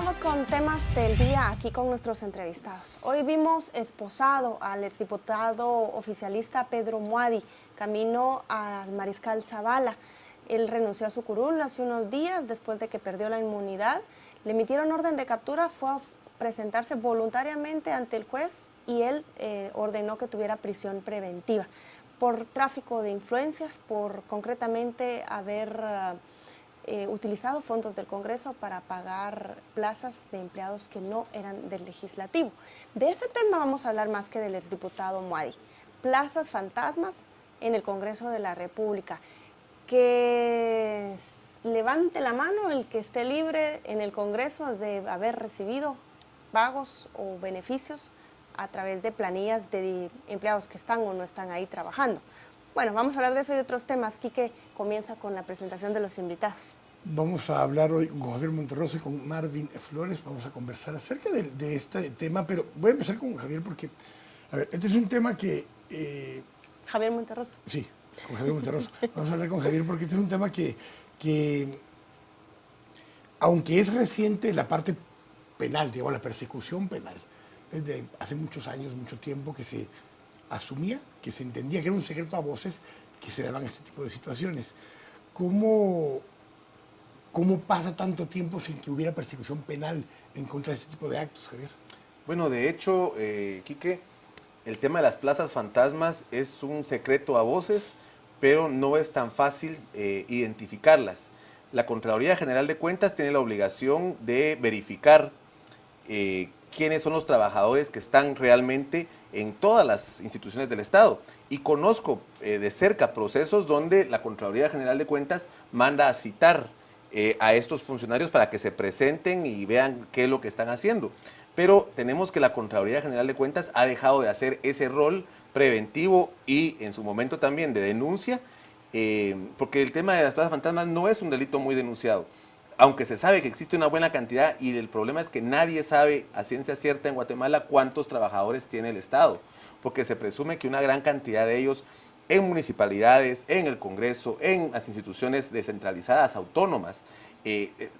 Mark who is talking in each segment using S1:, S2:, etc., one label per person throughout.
S1: Comenzamos con temas del día aquí con nuestros entrevistados. Hoy vimos esposado al exdiputado oficialista Pedro Muadi, camino al Mariscal Zavala. Él renunció a su curul hace unos días después de que perdió la inmunidad. Le emitieron orden de captura, fue a presentarse voluntariamente ante el juez y él ordenó que tuviera prisión preventiva por tráfico de influencias, por concretamente haber utilizado fondos del Congreso para pagar plazas de empleados que no eran del legislativo. De ese tema vamos a hablar más que del exdiputado Muadi. Plazas fantasmas en el Congreso de la República. Que levante la mano el que esté libre en el Congreso de haber recibido pagos o beneficios a través de planillas de empleados que están o no están ahí trabajando. Bueno, vamos a hablar de eso y otros temas. Quique comienza con la presentación de los invitados.
S2: Vamos a hablar hoy con Javier Monterroso y con Marvin Flores. Vamos a conversar acerca de este tema, pero voy a empezar con Javier porque, a ver, este es un tema que...
S1: Javier Monterroso.
S2: Sí, con Javier Monterroso. Vamos a hablar con Javier porque este es un tema que aunque es reciente la parte penal, digamos, la persecución penal, desde hace muchos años, mucho tiempo que se asumía, que se entendía que era un secreto a voces que se daban este tipo de situaciones. ¿Cómo pasa tanto tiempo sin que hubiera persecución penal en contra de este tipo de actos, Javier?
S3: Bueno, de hecho, Quique, el tema de las plazas fantasmas es un secreto a voces, pero no es tan fácil identificarlas. La Contraloría General de Cuentas tiene la obligación de verificar quiénes son los trabajadores que están realmente en todas las instituciones del Estado. Y conozco de cerca procesos donde la Contraloría General de Cuentas manda a citar a estos funcionarios para que se presenten y vean qué es lo que están haciendo. Pero tenemos que la Contraloría General de Cuentas ha dejado de hacer ese rol preventivo y en su momento también de denuncia, porque el tema de las plazas fantasmas no es un delito muy denunciado, aunque se sabe que existe una buena cantidad y el problema es que nadie sabe a ciencia cierta en Guatemala cuántos trabajadores tiene el Estado, porque se presume que una gran cantidad de ellos en municipalidades, en el Congreso, en las instituciones descentralizadas, autónomas,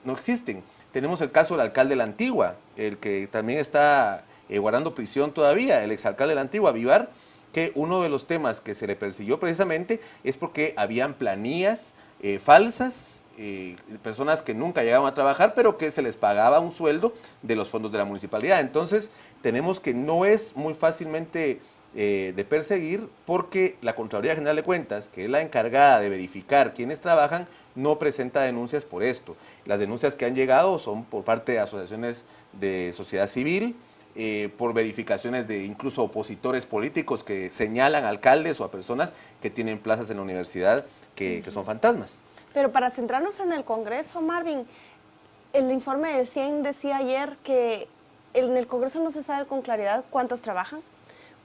S3: no existen. Tenemos el caso del alcalde de la Antigua, el que también está guardando prisión todavía, el exalcalde de la Antigua, Vivar, que uno de los temas que se le persiguió precisamente es porque habían planillas falsas, personas que nunca llegaban a trabajar, pero que se les pagaba un sueldo de los fondos de la municipalidad. Entonces, tenemos que no es muy fácilmente de perseguir porque la Contraloría General de Cuentas, que es la encargada de verificar quiénes trabajan, no presenta denuncias por esto. Las denuncias que han llegado son por parte de asociaciones de sociedad civil, por verificaciones de incluso opositores políticos que señalan a alcaldes o a personas que tienen plazas en la universidad que son fantasmas.
S1: Pero para centrarnos en el Congreso, Marvin, el informe de CIEN decía ayer que en el Congreso no se sabe con claridad cuántos trabajan,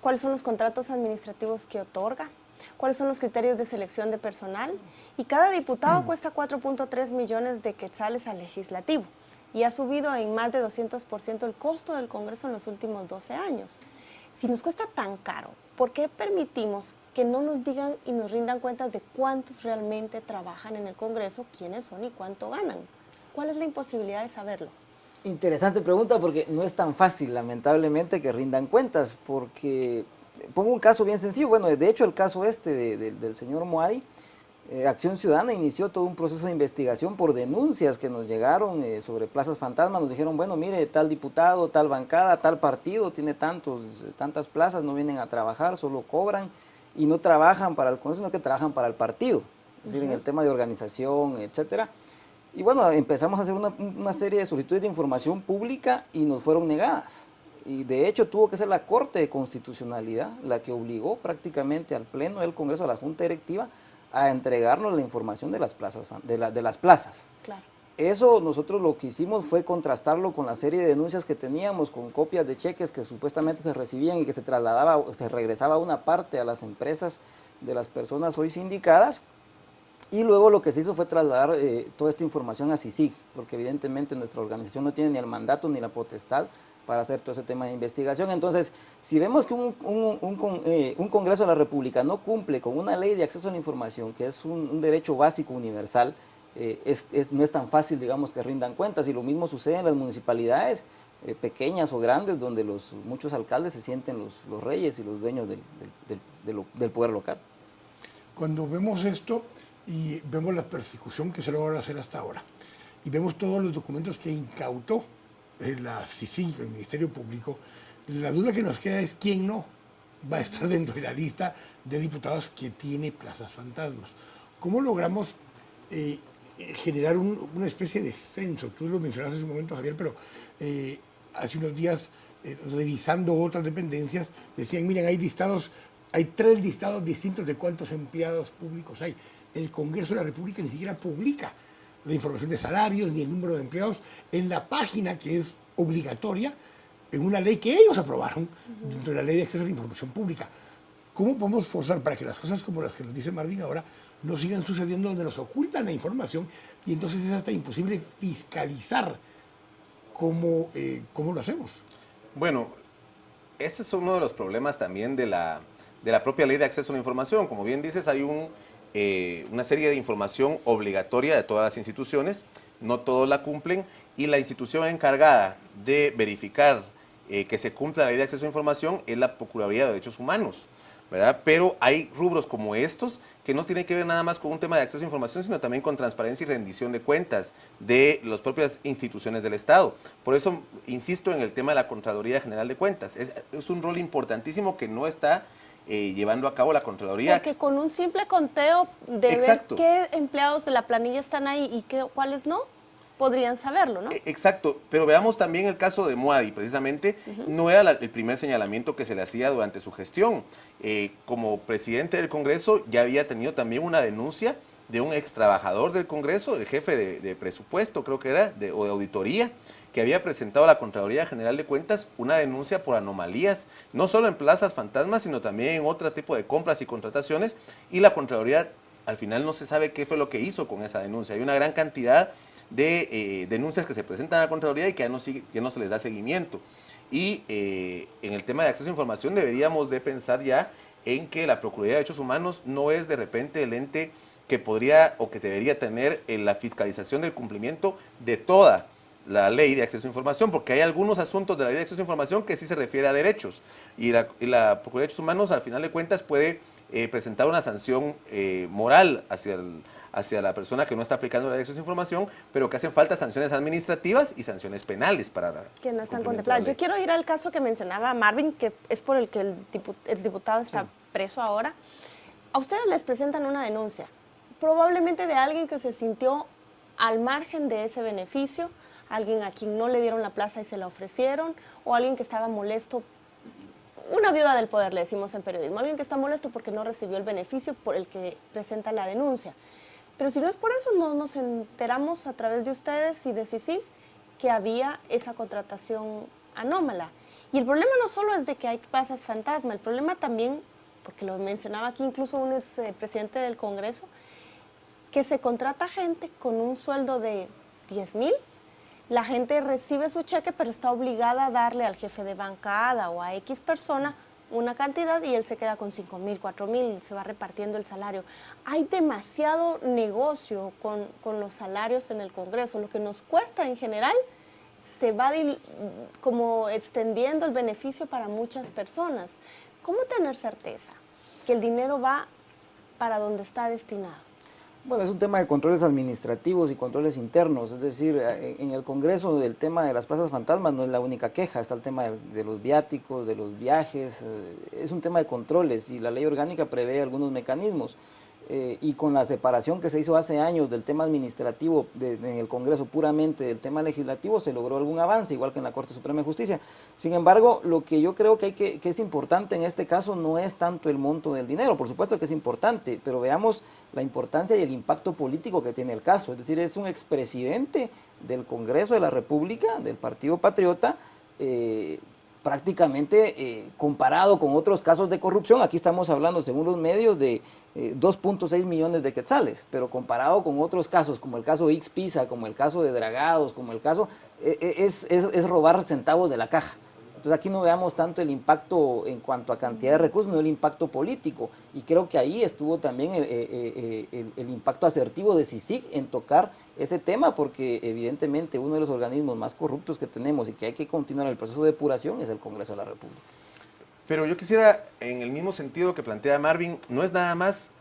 S1: cuáles son los contratos administrativos que otorga, cuáles son los criterios de selección de personal, y cada diputado cuesta 4.3 millones de quetzales al legislativo, y ha subido en más de 200% el costo del Congreso en los últimos 12 años. Si nos cuesta tan caro, ¿por qué permitimos que no nos digan y nos rindan cuentas de cuántos realmente trabajan en el Congreso, quiénes son y cuánto ganan? ¿Cuál es la imposibilidad de saberlo?
S4: Interesante pregunta porque no es tan fácil, lamentablemente, que rindan cuentas, porque pongo un caso bien sencillo. Bueno, de hecho el caso del señor Muadi, Acción Ciudadana inició todo un proceso de investigación por denuncias que nos llegaron sobre plazas fantasmas. Nos dijeron, bueno, mire, tal diputado, tal bancada, tal partido tiene tantas plazas, no vienen a trabajar, solo cobran y no trabajan para el Congreso, sino que trabajan para el partido, es decir, en el tema de organización, etcétera. Y bueno, empezamos a hacer una serie de solicitudes de información pública y nos fueron negadas. Y de hecho tuvo que ser la Corte de Constitucionalidad la que obligó prácticamente al Pleno del Congreso, a la Junta Directiva, a entregarnos la información de las plazas.
S1: Claro.
S4: Eso nosotros lo que hicimos fue contrastarlo con la serie de denuncias que teníamos, con copias de cheques que supuestamente se recibían y que se regresaba una parte a las empresas de las personas hoy sindicadas. Y luego lo que se hizo fue trasladar toda esta información a CICIG, porque evidentemente nuestra organización no tiene ni el mandato ni la potestad para hacer todo ese tema de investigación. Entonces, si vemos que un Congreso de la República no cumple con una ley de acceso a la información, que es un derecho básico universal, no es tan fácil, digamos, que rindan cuentas. Y lo mismo sucede en las municipalidades, pequeñas o grandes, donde muchos alcaldes se sienten los reyes y los dueños del poder local.
S2: Cuando vemos esto y vemos la persecución que se logra hacer hasta ahora, y vemos todos los documentos que incautó la CICIG, el Ministerio Público, la duda que nos queda es quién no va a estar dentro de la lista de diputados que tiene plazas fantasmas. ¿Cómo logramos generar una especie de censo? Tú lo mencionaste hace un momento, Javier, pero hace unos días, revisando otras dependencias, decían, miren, hay 3 listados distintos de cuántos empleados públicos hay. El Congreso de la República ni siquiera publica la información de salarios ni el número de empleados en la página que es obligatoria en una ley que ellos aprobaron dentro de la Ley de Acceso a la Información Pública. ¿Cómo podemos forzar para que las cosas como las que nos dice Marvin ahora no sigan sucediendo donde nos ocultan la información y entonces es hasta imposible fiscalizar cómo lo hacemos?
S3: Bueno, ese es uno de los problemas también de la propia Ley de Acceso a la Información. Como bien dices, hay una serie de información obligatoria de todas las instituciones, no todos la cumplen, y la institución encargada de verificar que se cumpla la Ley de Acceso a la Información es la Procuraduría de Derechos Humanos, ¿verdad? Pero hay rubros como estos que no tienen que ver nada más con un tema de acceso a información, sino también con transparencia y rendición de cuentas de las propias instituciones del Estado. Por eso insisto en el tema de la Contraloría General de Cuentas. Es un rol importantísimo que no está llevando a cabo la Contraloría.
S1: Porque con un simple conteo de
S3: Exacto.
S1: ver qué empleados de la planilla están ahí y cuáles no, podrían saberlo, ¿no?
S3: Exacto, pero veamos también el caso de Muadí, precisamente. No era el primer señalamiento que se le hacía durante su gestión. Como presidente del Congreso ya había tenido también una denuncia de un ex trabajador del Congreso, el jefe de presupuesto, creo que era, o de auditoría, que había presentado a la Contraloría General de Cuentas una denuncia por anomalías, no solo en plazas fantasmas, sino también en otro tipo de compras y contrataciones, y la Contraloría al final no se sabe qué fue lo que hizo con esa denuncia. Hay una gran cantidad de denuncias que se presentan a la Contraloría y que ya no se les da seguimiento. Y en el tema de acceso a información deberíamos de pensar ya en que la Procuraduría de Derechos Humanos no es de repente el ente que podría o que debería tener la fiscalización del cumplimiento de toda la Ley de Acceso a Información, porque hay algunos asuntos de la Ley de Acceso a Información que sí se refiere a derechos, y la Procuraduría de Derechos Humanos al final de cuentas puede presentar una sanción moral hacia la persona que no está aplicando la Ley de Acceso a Información, pero que hacen falta sanciones administrativas y sanciones penales para
S1: que no están contempladas. Yo quiero ir al caso que mencionaba Marvin, que es por el que el exdiputado está preso ahora. A ustedes les presentan una denuncia, probablemente de alguien que se sintió al margen de ese beneficio, alguien a quien no le dieron la plaza y se la ofrecieron, o alguien que estaba molesto, una viuda del poder, le decimos en periodismo, alguien que está molesto porque no recibió el beneficio por el que presenta la denuncia. Pero si no es por eso, no nos enteramos a través de ustedes y de CICIG que había esa contratación anómala. Y el problema no solo es de que hay plazas fantasma, el problema también, porque lo mencionaba aquí incluso un presidente del Congreso, que se contrata gente con un sueldo de 10,000. La gente recibe su cheque, pero está obligada a darle al jefe de bancada o a X persona una cantidad y él se queda con 5,000, 4,000, se va repartiendo el salario. Hay demasiado negocio con los salarios en el Congreso. Lo que nos cuesta en general se va como extendiendo el beneficio para muchas personas. ¿Cómo tener certeza que el dinero va para donde está destinado?
S4: Bueno, es un tema de controles administrativos y controles internos, es decir, en el Congreso el tema de las plazas fantasmas no es la única queja, está el tema de los viáticos, de los viajes, es un tema de controles y la ley orgánica prevé algunos mecanismos. Y con la separación que se hizo hace años del tema administrativo en el Congreso puramente del tema legislativo, se logró algún avance, igual que en la Corte Suprema de Justicia. Sin embargo, lo que yo creo que es importante en este caso no es tanto el monto del dinero, por supuesto que es importante, pero veamos la importancia y el impacto político que tiene el caso. Es decir, es un expresidente del Congreso de la República, del Partido Patriota, prácticamente comparado con otros casos de corrupción, aquí estamos hablando según los medios de 2.6 millones de quetzales, pero comparado con otros casos, como el caso Ixpisa, como el caso de Dragados, como el caso, es robar centavos de la caja. Entonces aquí no veamos tanto el impacto en cuanto a cantidad de recursos, sino el impacto político. Y creo que ahí estuvo también el impacto asertivo de CICIG en tocar ese tema, porque evidentemente uno de los organismos más corruptos que tenemos y que hay que continuar el proceso de depuración es el Congreso de la República.
S3: Pero yo quisiera, en el mismo sentido que plantea Marvin, no es nada más,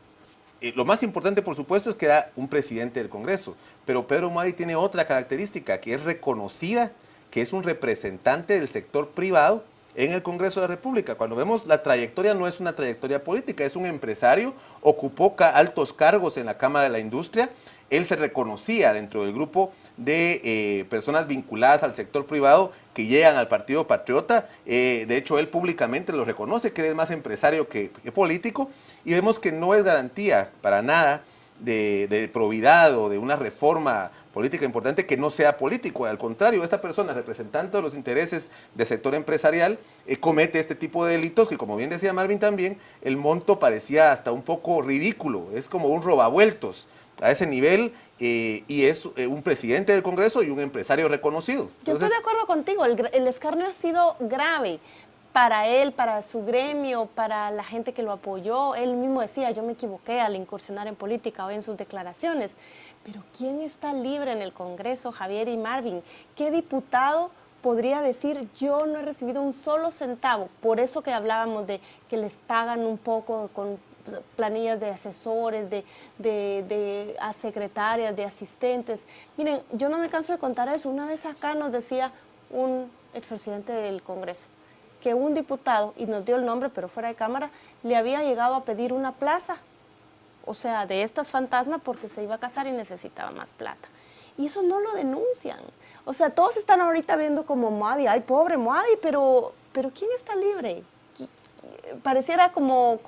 S3: lo más importante por supuesto es que da un presidente del Congreso, pero Pedro Muadi tiene otra característica, que es reconocida, que es un representante del sector privado en el Congreso de la República. Cuando vemos la trayectoria, no es una trayectoria política, es un empresario, ocupó altos cargos en la Cámara de la Industria, él se reconocía dentro del grupo de personas vinculadas al sector privado que llegan al Partido Patriota. De hecho, él públicamente lo reconoce, que él es más empresario que político, y vemos que no es garantía para nada de probidad o de una reforma política importante que no sea político. Al contrario, esta persona, representante de los intereses del sector empresarial, comete este tipo de delitos que, como bien decía Marvin también, el monto parecía hasta un poco ridículo, es como un robavueltos a ese nivel, y es un presidente del Congreso y un empresario reconocido.
S1: Yo estoy de acuerdo contigo, el escarnio ha sido grave para él, para su gremio, para la gente que lo apoyó. Él mismo decía, yo me equivoqué al incursionar en política hoy en sus declaraciones. Pero ¿quién está libre en el Congreso, Javier y Marvin? ¿Qué diputado podría decir, yo no he recibido un solo centavo? Por eso que hablábamos de que les pagan un poco con planillas de asesores, de secretarias, de asistentes. Miren, yo no me canso de contar eso. Una vez acá nos decía un expresidente del Congreso que un diputado, y nos dio el nombre, pero fuera de cámara, le había llegado a pedir una plaza, o sea, de estas fantasmas, porque se iba a casar y necesitaba más plata. Y eso no lo denuncian. O sea, todos están ahorita viendo como Muadi, ay, pobre Muadi, pero ¿quién está libre? Pareciera como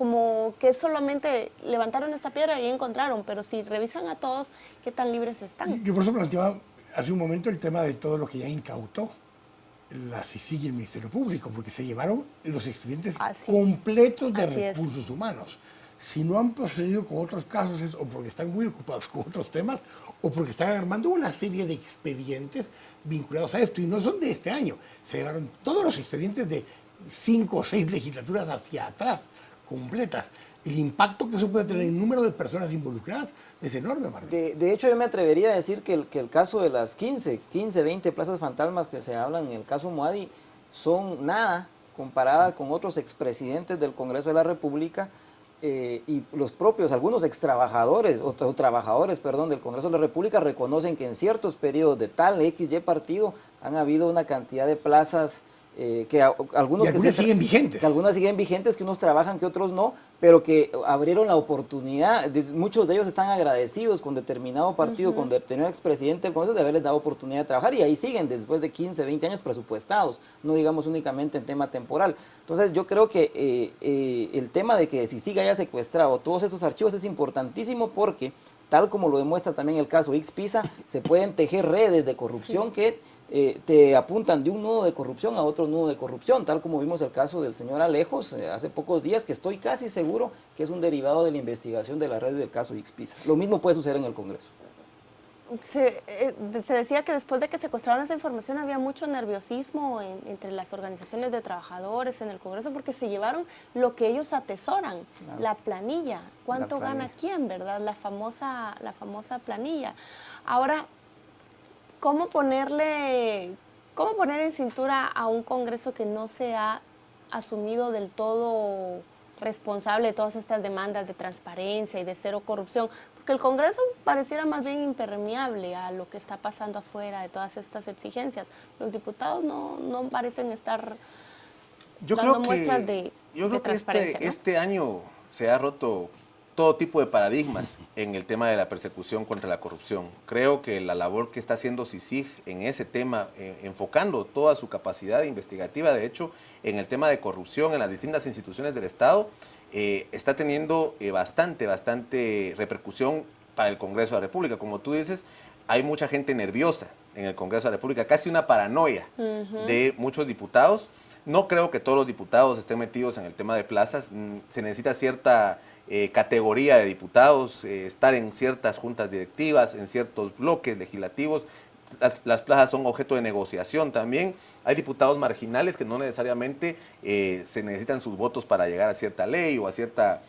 S1: que solamente levantaron esta piedra y encontraron, pero si revisan a todos, ¿qué tan libres están?
S2: Yo por eso planteaba hace un momento el tema de todo lo que ya incautó la CICIG y el Ministerio Público, porque se llevaron los expedientes completos de recursos humanos. Si no han procedido con otros casos es o porque están muy ocupados con otros temas o porque están armando una serie de expedientes vinculados a esto, y no son de este año. Se llevaron todos los expedientes de 5 o 6 legislaturas hacia atrás, completas. El impacto que eso puede tener en el número de personas involucradas es enorme, Martín.
S4: De hecho, yo me atrevería a decir que el caso de las 15, 20 plazas fantasmas que se hablan en el caso Muadi son nada comparada con otros expresidentes del Congreso de la República y los propios, algunos extrabajadores o trabajadores, perdón, del Congreso de la República reconocen que en ciertos periodos de tal XY partido han habido una cantidad de plazas que algunos
S2: siguen vigentes.
S4: Que algunas siguen vigentes, que unos trabajan, que otros no, pero que abrieron la oportunidad. Muchos de ellos están agradecidos con determinado partido, con determinado expresidente del Congreso, de haberles dado oportunidad de trabajar, y ahí siguen después de 15, 20 años presupuestados, no digamos únicamente en tema temporal. Entonces yo creo que el tema de que si sigue haya secuestrado todos estos archivos es importantísimo, porque tal como lo demuestra también el caso Ixpisa, se pueden tejer redes de corrupción que te apuntan de un nudo de corrupción a otro nudo de corrupción, tal como vimos el caso del señor Alejos hace pocos días, que estoy casi seguro que es un derivado de la investigación de la red del caso Ixpisa. Lo mismo puede suceder en el Congreso.
S1: Se decía que después de que secuestraron esa información había mucho nerviosismo entre las organizaciones de trabajadores en el Congreso, porque se llevaron lo que ellos atesoran, claro, la planilla, cuánto gana quién, ¿verdad? La famosa planilla. Ahora, ¿cómo poner en cintura a un Congreso que no se ha asumido del todo responsable de todas estas demandas de transparencia y de cero corrupción? Porque el Congreso pareciera más bien impermeable a lo que está pasando afuera de todas estas exigencias. Los diputados no parecen estar dando muestras de transparencia, ¿no?
S3: Este año se ha roto todo tipo de paradigmas en el tema de la persecución contra la corrupción. Creo que la labor que está haciendo CICIG en ese tema, enfocando toda su capacidad investigativa, de hecho, en el tema de corrupción en las distintas instituciones del Estado, está teniendo bastante repercusión para el Congreso de la República. Como tú dices, hay mucha gente nerviosa en el Congreso de la República, casi una paranoia de muchos diputados. No creo que todos los diputados estén metidos en el tema de plazas. Se necesita cierta categoría de diputados, estar en ciertas juntas directivas, en ciertos bloques legislativos. las plazas son objeto de negociación también. Hay diputados marginales que no necesariamente se necesitan sus votos para llegar a cierta ley o a cierta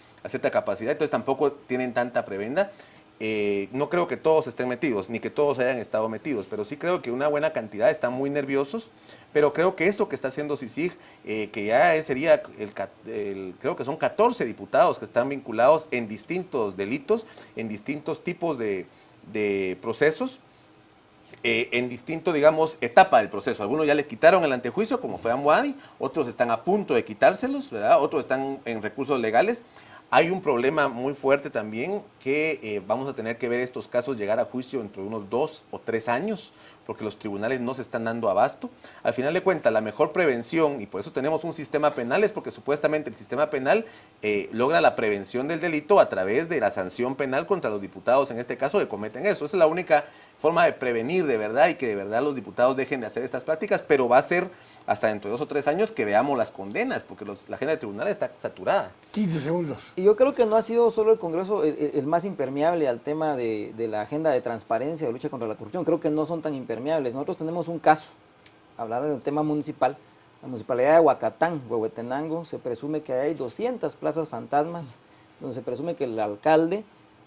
S3: capacidad, entonces tampoco tienen tanta prebenda. No creo que todos estén metidos, ni que todos hayan estado metidos, pero sí creo que una buena cantidad están muy nerviosos, pero creo que esto que está haciendo CICIG, que ya sería, creo que son 14 diputados que están vinculados en distintos delitos, en distintos tipos de procesos, en distinto, digamos, etapa del proceso. Algunos ya le quitaron el antejuicio, como fue a Muadí, otros están a punto de quitárselos, ¿verdad? Otros están en recursos legales. Hay un problema muy fuerte también que vamos a tener que ver estos casos llegar a juicio entre unos 2 o 3 años, porque los tribunales no se están dando abasto. Al final de cuentas, la mejor prevención, y por eso tenemos un sistema penal, es porque supuestamente el sistema penal logra la prevención del delito a través de la sanción penal contra los diputados, en este caso, que cometen eso. Esa es la única forma de prevenir de verdad y que de verdad los diputados dejen de hacer estas prácticas, pero va a ser hasta dentro de 2 o 3 años que veamos las condenas, porque la agenda de tribunales está saturada.
S2: 15 segundos.
S4: Y yo creo que no ha sido solo el Congreso el más impermeable al tema de la agenda de transparencia, de lucha contra la corrupción. Creo que no son tan impermeables. Nosotros tenemos un caso, hablar del tema municipal. La municipalidad de Huacatán, Huehuetenango, se presume que hay 200 plazas fantasmas, donde se presume que el alcalde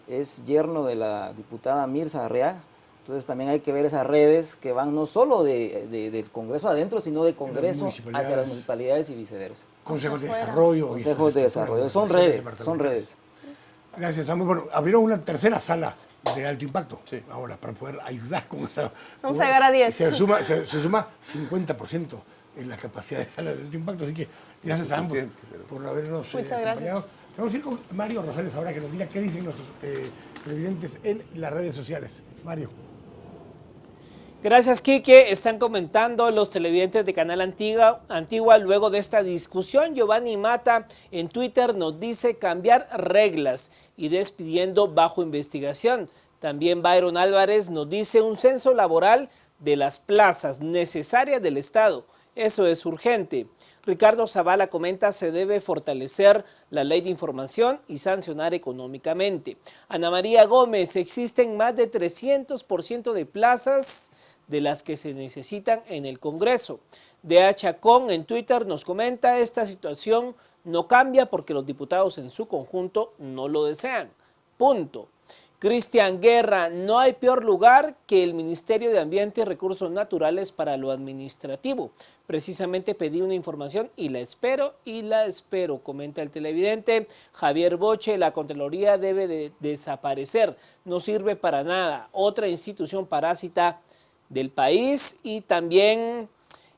S4: es yerno de la diputada Mirza Arriaga. Entonces también hay que ver esas redes que van no solo del Congreso adentro, sino de Congreso hacia las municipalidades y viceversa.
S2: Consejos de desarrollo.
S4: Consejos de desarrollo. Son redes, son redes.
S2: Gracias, Samuel. Bueno, abrieron una tercera sala de alto impacto
S3: Sí.
S2: ahora para poder ayudar con esta.
S1: Vamos a llegar a 10.
S2: Se suma 50% en la capacidad de sala de alto impacto, así que gracias a ambos por habernos
S1: Muchas
S2: acompañado. Vamos a ir con Mario Rosales ahora que nos diga qué dicen nuestros televidentes en las redes sociales. Mario.
S5: Gracias, Quique. Están comentando los televidentes de Canal Antigua luego de esta discusión. Giovanni Mata en Twitter nos dice cambiar reglas y despidiendo bajo investigación. También Byron Álvarez nos dice un censo laboral de las plazas necesarias del Estado. Eso es urgente. Ricardo Zavala comenta se debe fortalecer la ley de información y sancionar económicamente. Ana María Gómez, existen más de 300% de plazas de las que se necesitan en el Congreso. D.A. Chacón en Twitter nos comenta esta situación no cambia porque los diputados en su conjunto no lo desean. Punto. Cristian Guerra, no hay peor lugar que el Ministerio de Ambiente y Recursos Naturales para lo administrativo. Precisamente pedí una información y la espero, comenta el televidente. Javier Boche, la Contraloría debe de desaparecer, no sirve para nada. Otra institución parásita del país. Y también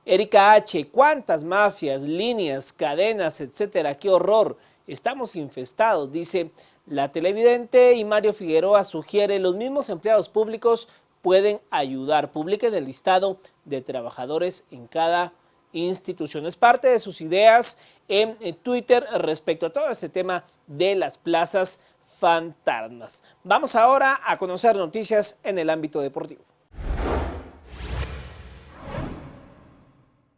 S5: Erika H., ¿cuántas mafias, líneas, cadenas, etcétera? ¡Qué horror! Estamos infestados, dice la televidente. Y Mario Figueroa sugiere los mismos empleados públicos pueden ayudar. Publiquen el listado de trabajadores en cada institución. Es parte de sus ideas en Twitter respecto a todo este tema de las plazas fantasmas. Vamos ahora a conocer noticias en el ámbito deportivo.